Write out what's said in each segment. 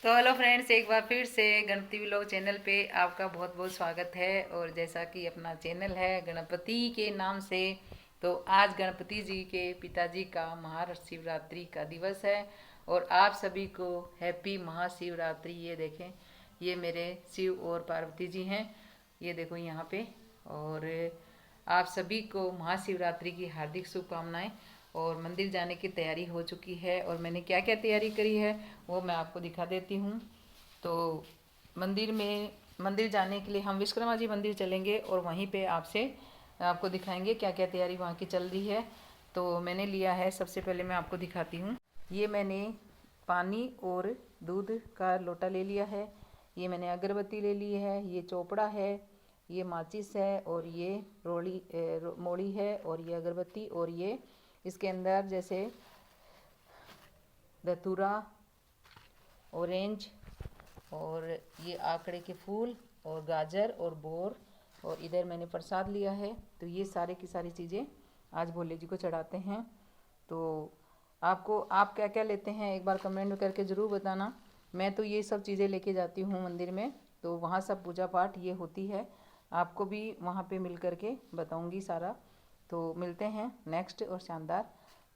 तो hello friends, एक बार फिर से गणपति व्लॉग चैनल पे आपका बहुत बहुत स्वागत है। और जैसा कि अपना चैनल है गणपति के नाम से, तो आज गणपति जी के पिताजी का महाशिवरात्रि का दिवस है और आप सभी को हैप्पी महाशिवरात्रि। ये देखें, ये मेरे शिव और पार्वती जी हैं, ये देखो यहाँ पे। और आप सभी को महाशिवरात्रि की हार्दिक शुभकामनाएं। और मंदिर जाने की तैयारी हो चुकी है और मैंने क्या क्या तैयारी करी है वो मैं आपको दिखा देती हूँ। तो मंदिर जाने के लिए हम विश्वकर्मा जी मंदिर चलेंगे और वहीं पे आपको दिखाएंगे क्या क्या तैयारी वहाँ की चल रही है। तो मैंने लिया है, सबसे पहले मैं आपको दिखाती हूँ। ये मैंने पानी और दूध का लोटा ले लिया है, ये मैंने अगरबत्ती ले ली है, ये चोपड़ा है, ये माचिस है, और ये मोड़ी है, और ये अगरबत्ती, और ये इसके अंदर जैसे धतूरा, ऑरेंज, और ये आकड़े के फूल, और गाजर, और बोर, और इधर मैंने प्रसाद लिया है। तो ये सारे की सारी चीज़ें आज भोले जी को चढ़ाते हैं। तो आप क्या क्या लेते हैं एक बार कमेंट में करके ज़रूर बताना। मैं तो ये सब चीज़ें लेके जाती हूँ मंदिर में, तो वहाँ सब पूजा पाठ ये होती है। आपको भी वहाँ पे मिल करके बताऊँगी सारा। तो मिलते हैं नेक्स्ट और शानदार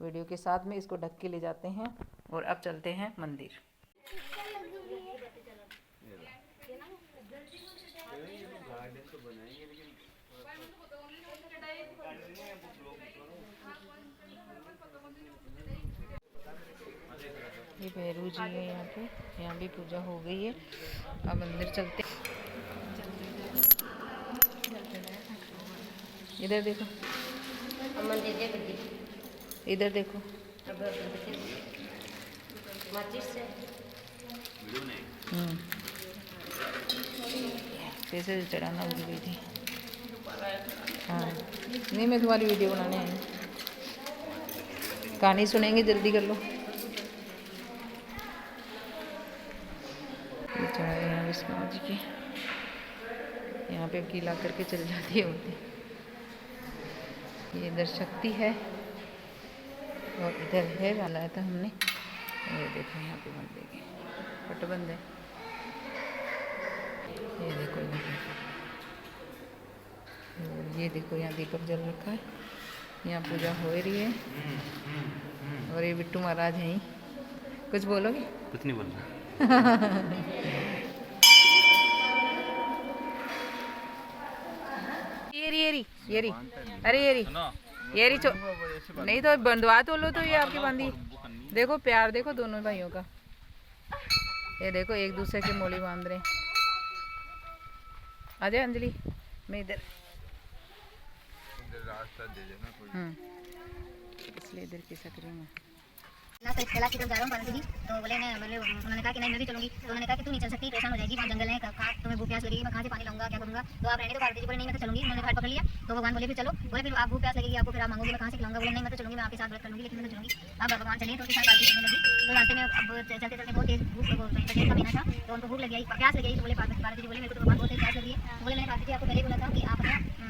वीडियो के साथ में। इसको ढक के ले जाते हैं और अब चलते हैं मंदिर। ये भैरू जी है यहाँ भी पूजा हो गई है। अब मंदिर चलते। इधर देखो, इधर देखो, कैसे चढ़ाना भूल गई थी। हाँ, नहीं मैं तुम्हारी वीडियो बनाने आई। कहानी सुनेंगे, जल्दी कर लो। ये चढ़ाए यहाँ विश्वकर्मा जी की, यहाँ पे गीला करके चल जाती है होती। ये इधर शक्ति है और इधर है लाया था हमने। ये देखो यहाँ पे बंद देंगे, पट बंद है। ये देखो ये देखो यहाँ दीपक जल रखा है, यहाँ पूजा हो रही है। और ये बिट्टू महाराज हैं। कुछ बोलोगे? कुछ नहीं बोल रहा। येरी अरे येरी नहीं तो बंधवा तो लो। तो ये आपकी बंदी देखो, प्यार देखो दोनों भाइयों का। ये देखो एक दूसरे के मोली बांध रहे। आ जाए अंजलि, मैं इधर रास्ता दे देना, इसलिए इधर की सकरी में ना तो कैलाश की तरफ जा रहा हूँ पार्वती जी। तो उन्होंने कहा कि नहीं मैं भी चलूंगी। तो उन्होंने कहा कि तू नहीं चल सकती, परेशान हो जाएगी, वहाँ जंगल है, कहाँ तुम्हें भूख प्यास लगेगी, मैं कहाँ से पानी लाऊंगा, क्या करूंगा। तो आप रहने दो। पार्वती जी बोले नहीं मैं तो चलूंगी। उन्होंने घाट पकड़ लिया। तो भगवान बोले फिर चलो। बोले फिर आप भूख प्यास लगेगी आपको, फिर आप मांगोगे मैं कहाँ से खिलाऊंगा। बोले नहीं मैं तो चलूंगी, मैं आपके साथ व्रत कर लूंगी, लेकिन मैं तो चलूंगी। अब भगवान चले तो उसके साथ पार्वती चलने लगी। तो रास्ते में अब चलते चलते बहुत तेज भूख का महीना था, तो उनको भूख लग गई, प्यास लग गई। तो बोले पार्वती जी बोले मेरे को तो भगवान बहुत तेज प्यास लगी है। बोले मैंने पार्वती जी आपको पहले बोला था कि आप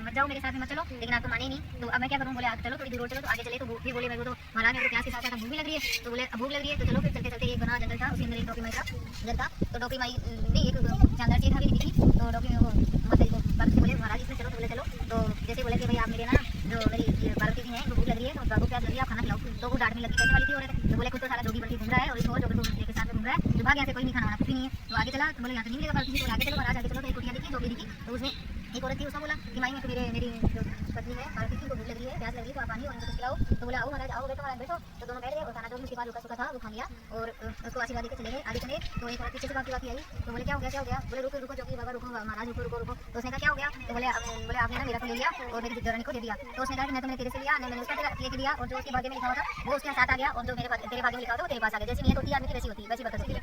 मत जाओ मेरे साथ में, मत चलो, लेकिन आप तो माने नहीं। तो अब मैं क्या करूँ? बोले आगे चलो, थोड़ी दूर और चलो। तो आगे चले तो फिर बोले मेरे को तो महाराज मेरे को प्यास के साथ साथ भूख भी लग रही है। तो बोले भूख लग रही है तो चलो। फिर चलते चलते एक बना जंगल था, उसके अंदर एक डॉक्टरी माई का जंगल था। तो डॉक्टरी माई नहीं, एक शानदार चीज हमें दिखी। तो डॉक्टरी माता जी को पार्वती बोले महाराज इसमें चलो। तो बोले चलो। तो जैसे बोले कि भाई आप मेरे ना जो मेरी पार्वती जी हैं वो भूख लग रही है, तो आपको प्यास लग रही है, आप खाना खिलाओ। तो वो डांटने लगी, कैसे वाली थी औरत। तो बोले खुद तो सारा जोगी बनके घूम रहा है और इसको जोगी को के साथ में घूम रहा है, जो भाग यहाँ से कोई नहीं खाना वाना कुछ भी नहीं है। तो आगे चला तो बोले यहाँ से नहीं मिलेगा पार्वती जी। तो आगे चलो महाराज, आगे चलो। तो एक कुटिया दिखी, जोगी दिखी। तो उसमें एक औरत थी, उसने बोला कि माई मैं तो मेरी जो पत्नी है पार्वती जी को भूख लग रही है, प्यास लग रही है, तो आप पानी और इनको कुछ खिलाओ। तो बोले आओ महाराज, आओ बैठो महाराज बैठो। तो दोनों बैठ गए और खाना जो भी उसके पास रुका सुखा था वो खा लिया और उसको आशीर्वाद देकर चले गए। आगे चले तो एक औरत पीछे से बाकी आई। तो बोले क्या हो गया, क्या हो गया? बोले रुको रुको जोगी बाबा, रुको महाराज, रुको रुको रुको। तो उसने कहा क्या हो गया? तो बोले आपने ना मेरा को ले लिया और मेरी देवरानी को दे दिया। तो उसने कहा कि मैं तो तेरे से लिया, मैंने उसका लेके दिया, और जो उसके भाग्य में लिखा हुआ था वो उसके साथ आ गया, और जो तेरे भाग्य में लिखा होता वो तेरे पास आ गया। जैसी नियत होती है आदमी की वैसी होती है, वैसी बरकत होती है।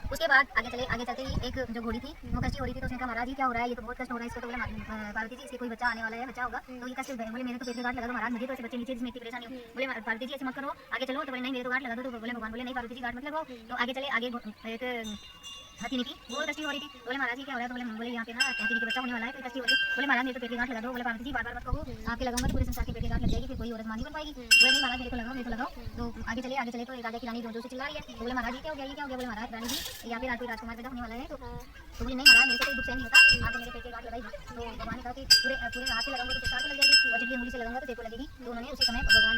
उसके बाद आगे चलते ही एक जो घोड़ी थी वो कष्ट हो रही थी। तो उसने कहा महाराज ये क्या हो रहा है, ये तो बहुत कष्ट हो रहा है इसको। तो बोले पार्वती जी इसके कोई बच्चा आने वाला है, बच्चा होगा तो ये कष्ट। बोले मेरे तो पेट में गांठ लगा दो महाराज, मुझे तो ऐसे बच्चे नीचे जिसमें इतनी परेशानी हो। बोले पार्वती जी ऐसे मत करो, आगे चलो। तो बोले नहीं मेरे तो गांठ लगा दो। तो बोले भगवान बोले नहीं पार्वती जी गांठ मत लगाओ। तो आगे चले, आगे एक हथी नहीं थी, वो कष्टी हो रही थी। बोले महाराज जी क्या हो रहा है? तो बोले यहाँ पे ना हथी के बच्चा होने वाला है, तो कष्टी हो रही है। बोले महाराज मेरे तो पेट की गांठ लगा दो। बोले पार्वती जी बार बार मत कहो, आपके लगाऊंगा तो पूरे संसार की पेट की गांठ लग जाएगी, फिर कोई औरत मां नहीं बन पाएगी। बोले नहीं महाराज मेरे को लगाओ, मेरे को लगाओ। तो आगे चले तो राजा की रानी जोर जोर से चिल्ला रही है। तो बोले महाराज जी क्या हो गया, ये क्या हो गया? बोले महाराज रानी जी यहाँ पे कोई राजकुमार पैदा होने वाला है। तो बोले नहीं महाराज मेरे को कोई दुख सहन नहीं होता, आपने मेरे पेट की गांठ लगाई। तो भगवान ने कहा कि पूरे पूरे हाथ से लगाऊंगा तो संसार को लग जाएगी, और जब ये उंगली से लगाऊंगा तो तेरे को लगेगी। तो उन्होंने उसी समय भगवान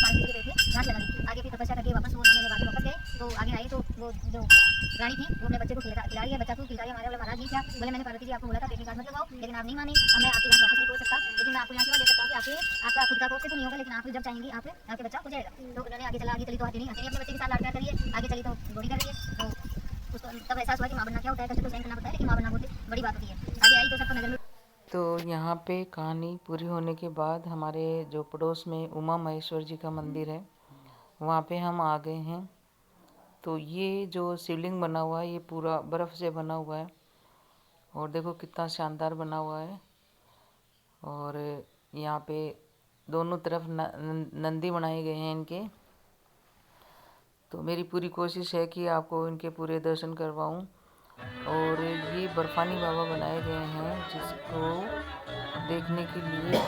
पार्वती जी के पेट में गांठ लगा दी। आगे फिर तपस्या करके वापस वो उन्होंने वापस गए। तो आगे आए तो वो जो रानी थी वो अपने बच्चे को खिला रही है, बच्चा को खिला रही है। हमारे बोले महाराज जी क्या? बोले मैंने पार्वती जी आपको बोला था पेट की गांठ मत लगाओ, लेकिन आप नहीं मानी। अब मैं आपकी गांठ वापस नहीं खोल सकता, लेकिन मैं आपको यहाँ सेवा दे सकता हूँ कि आपका खुद का कोख से तो नहीं होगा, लेकिन आप जब चाहेंगी आपके बच्चा हो जाएगा। तो उन्होंने आगे चली तो हाथी अपने बच्चे के साथ लाड प्यार करिए, आगे चली तो गोड़ी कर रही है। तो उसको तब एहसास हुआ कि माँ बनना क्या होता है, कष्ट तो सहन करना पड़ता है, लेकिन माँ बनना बहुत बड़ी बात होती है। आगे आई तो सबको नजर में। तो यहाँ पे कहानी पूरी होने के बाद हमारे जो पड़ोस में उमा महेश्वर जी का मंदिर है वहाँ पे हम आ गए हैं। तो ये जो शिवलिंग बना हुआ है ये पूरा बर्फ़ से बना हुआ है और देखो कितना शानदार बना हुआ है। और यहाँ पे दोनों तरफ नंदी बनाए गए हैं इनके। तो मेरी पूरी कोशिश है कि आपको इनके पूरे दर्शन करवाऊँ। और ये बर्फानी बाबा बनाए गए हैं जिसको देखने के लिए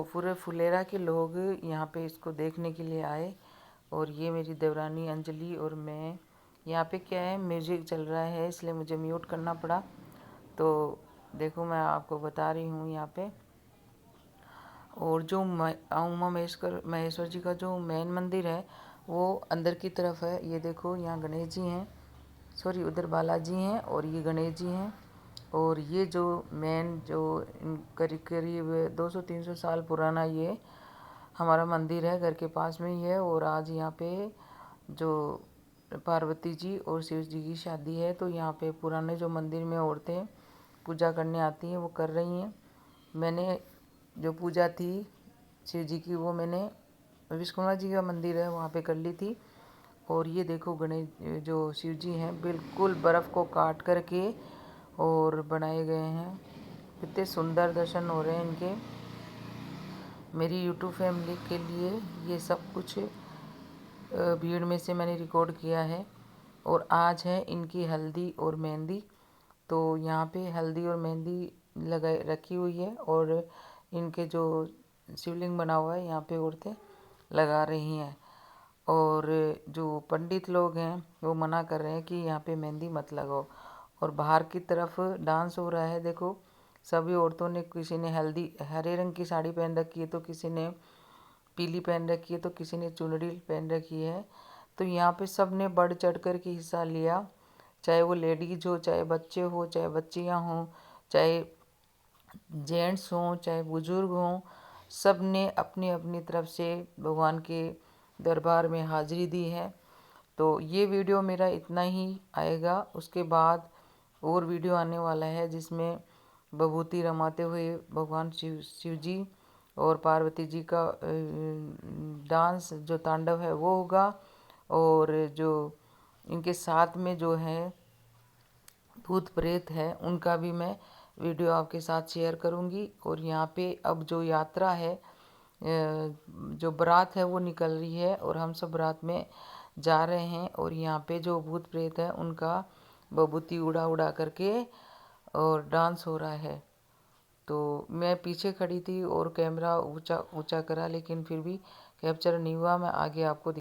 पूरे फुलेरा के लोग यहाँ पे इसको देखने के लिए आए। और ये मेरी देवरानी अंजलि और मैं, यहाँ पे क्या है म्यूज़िक चल रहा है इसलिए मुझे म्यूट करना पड़ा। तो देखो मैं आपको बता रही हूँ यहाँ पे। और जो उमा महेश्वर जी का जो मेन मंदिर है वो अंदर की तरफ है। ये देखो यहाँ गणेश जी हैं, सॉरी उधर बालाजी हैं और ये गणेश जी हैं। और ये जो मेन जो करीब करीब 200-300 साल पुराना ये हमारा मंदिर है, घर के पास में ही है। और आज यहाँ पे जो पार्वती जी और शिव जी की शादी है, तो यहाँ पे पुराने जो मंदिर में औरतें पूजा करने आती हैं वो कर रही हैं। मैंने जो पूजा थी शिव जी की वो मैंने विश्वकर्मा जी का मंदिर है वहाँ पे कर ली थी। और ये देखो गणेश जो शिव जी हैं बिल्कुल बर्फ़ को काट करके और बनाए गए हैं। कितने सुंदर दर्शन हो रहे हैं इनके। मेरी यूट्यूब फैमिली के लिए ये सब कुछ भीड़ में से मैंने रिकॉर्ड किया है। और आज है इनकी हल्दी और मेहंदी। तो यहाँ पे हल्दी और मेहंदी लगाई रखी हुई है और इनके जो शिवलिंग बना हुआ है यहाँ पे औरतें लगा रही हैं। और जो पंडित लोग हैं वो मना कर रहे हैं कि यहाँ पे मेहंदी मत लगाओ। और बाहर की तरफ डांस हो रहा है, देखो सभी औरतों ने, किसी ने हल्दी हरे रंग की साड़ी पहन रखी है, तो किसी ने पीली पहन रखी है, तो किसी ने चुनरी पहन रखी है। तो यहाँ पे सब ने बढ़ चढ़ कर के हिस्सा लिया, चाहे वो लेडीज हो, चाहे बच्चे हो, चाहे बच्चियाँ हों, चाहे जेंट्स हों, चाहे बुजुर्ग हों, सब ने अपनी अपनी तरफ से भगवान के दरबार में हाजिरी दी है। तो ये वीडियो मेरा इतना ही आएगा, उसके बाद और वीडियो आने वाला है जिसमें विभूति रमाते हुए भगवान शिव जी और पार्वती जी का डांस जो तांडव है वो होगा। और जो इनके साथ में जो है भूत प्रेत है उनका भी मैं वीडियो आपके साथ शेयर करूंगी। और यहाँ पे अब जो यात्रा है, जो बारात है वो निकल रही है और हम सब बारात में जा रहे हैं। और यहाँ पे जो भूत प्रेत है उनका बबूती उड़ा उड़ा करके और डांस हो रहा है। तो मैं पीछे खड़ी थी और कैमरा ऊंचा ऊंचा करा, लेकिन फिर भी कैप्चर नहीं हुआ। मैं आगे आपको